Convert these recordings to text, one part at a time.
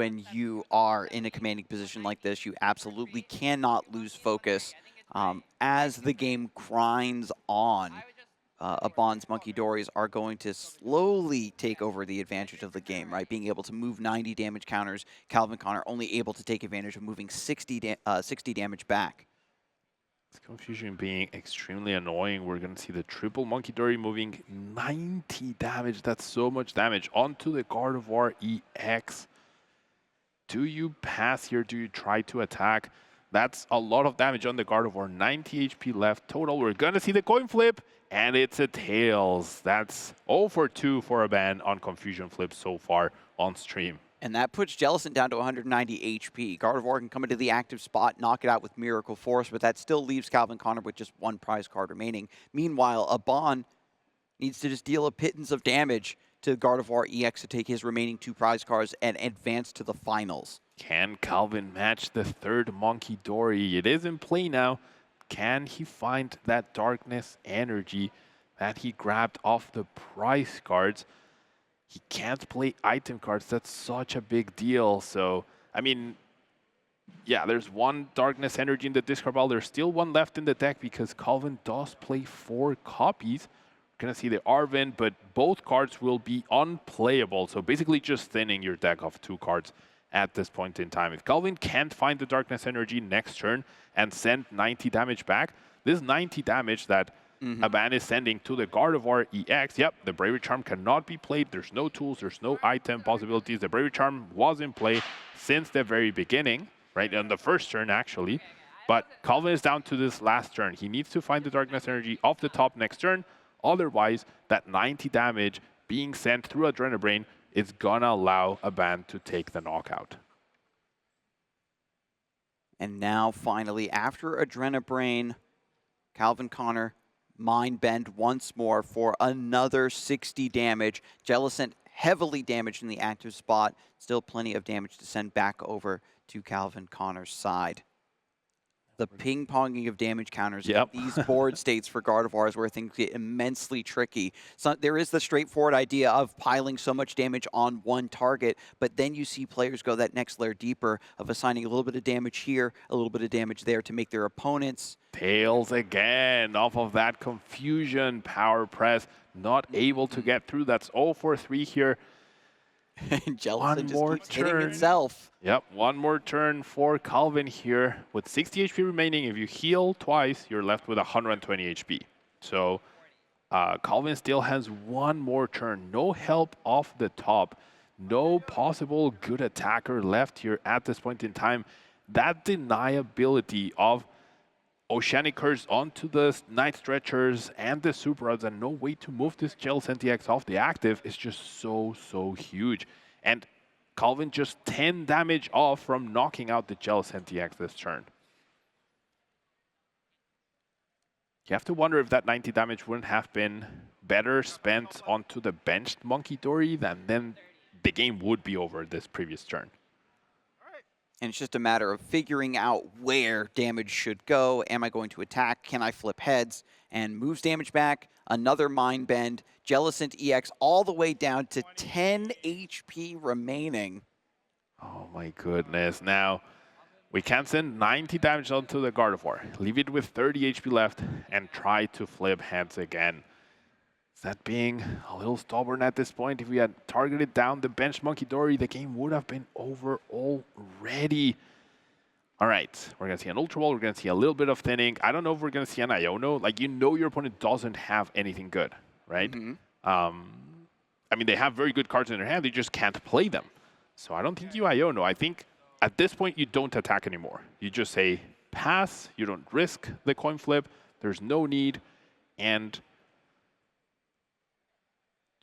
when you are in a commanding position like this. You absolutely cannot lose focus. As the game grinds on, Abaan's Monkey Dories are going to slowly take over the advantage of the game, right? Being able to move 90 damage counters, Calvin Connor only able to take advantage of moving 60 damage back. This confusion being extremely annoying. We're going to see the triple Monkey Dory moving 90 damage. That's so much damage onto the Gardevoir EX. Do you pass here? Do you try to attack? That's a lot of damage on the Gardevoir. 90 HP left total. We're going to see the coin flip, and it's a tails. That's 0 for 2 for Abaan on confusion flip so far on stream. And that puts Jellicent down to 190 HP. Gardevoir can come into the active spot, knock it out with Miracle Force, but that still leaves Calvin Connor with just one prize card remaining. Meanwhile, Abaan needs to just deal a pittance of damage to Gardevoir EX to take his remaining 2 prize cards and advance to the finals. Can Calvin match the third Monkey Dory? It is in play now. Can he find that Darkness Energy that he grabbed off the prize cards? He can't play item cards. That's such a big deal. So, I mean, yeah, there's one Darkness Energy in the discard pile. There's still one left in the deck because Calvin does play 4 copies. We're going to see the Arven, but both cards will be unplayable. So basically just thinning your deck of 2 cards at this point in time. If Calvin can't find the Darkness Energy next turn and send 90 damage back, this 90 damage that Abaan is sending to the Gardevoir EX. Yep, the Bravery Charm cannot be played. There's no tools, there's no item possibilities. The Bravery Charm was in play since the very beginning, right, on the first turn actually. But Calvin is down to this last turn. He needs to find the Darkness Energy off the top next turn. Otherwise, that 90 damage being sent through Adrenabrain is gonna allow Abaan to take the knockout. And now finally, after Adrenabrain, Calvin Connor Mind Bend once more for another 60 damage. Jellicent heavily damaged in the active spot. Still plenty of damage to send back over to Calvin Connor's side. The ping-ponging of damage counters in these board states for Gardevoir is where things get immensely tricky. So there is the straightforward idea of piling so much damage on one target, but then you see players go that next layer deeper of assigning a little bit of damage here, a little bit of damage there to make their opponents. Tails again off of that confusion power press. Not able to get through. That's 0 for 3 here. Jellicent just keeps hitting itself. Yep, one more turn for Calvin here. With 60 HP remaining, if you heal twice, you're left with 120 HP. So Calvin still has one more turn. No help off the top. No possible good attacker left here at this point in time. That deniability of Oceanic Curse onto the Night Stretchers and the Super Rods and no way to move this Jellicent EX off the active is just so huge. And Calvin just 10 damage off from knocking out the Jellicent EX this turn. You have to wonder if that 90 damage wouldn't have been better spent onto the benched Monkey Dory, then the game would be over this previous turn. And it's just a matter of figuring out where damage should go. Am I going to attack? Can I flip heads? And moves damage back. Another Mind Bend. Jellicent EX all the way down to 10 HP remaining. Oh my goodness. Now, we can send 90 damage onto the Gardevoir. Leave it with 30 HP left and try to flip heads again. Is that being a little stubborn at this point? If we had targeted down the bench Monkey Dory, the game would have been over already. All right, we're going to see an Ultra Ball. We're going to see a little bit of thinning. I don't know if we're going to see an Iono. Like, you know your opponent doesn't have anything good, right? I mean, they have very good cards in their hand. They just can't play them. So I don't think you Iono. I think at this point, you don't attack anymore. You just say pass. You don't risk the coin flip. There's no need. And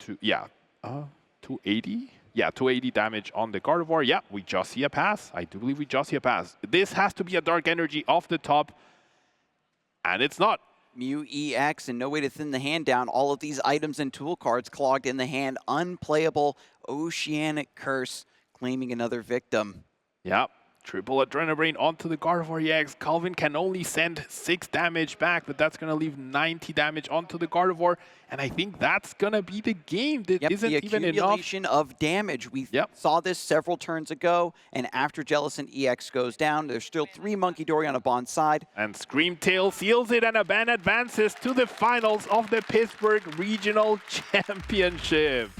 280? Yeah, 280 damage on the Gardevoir. Yeah, we just see a pass. I do believe we just see a pass. This has to be a Dark Energy off the top, and it's not. Mew EX and no way to thin the hand down. All of these items and tool cards clogged in the hand. Unplayable Oceanic Curse claiming another victim. Yeah, Triple Adrenabrain onto the Gardevoir EX. Calvin can only send 6 damage back, but that's going to leave 90 damage onto the Gardevoir. And I think that's going to be the game. That isn't the even enough. accumulation of damage. We saw this several turns ago, and after Jellicent EX goes down, there's still 3 Munkidori on Abaan's side. And Screamtail seals it, and Abaan advances to the finals of the Pittsburgh Regional Championship.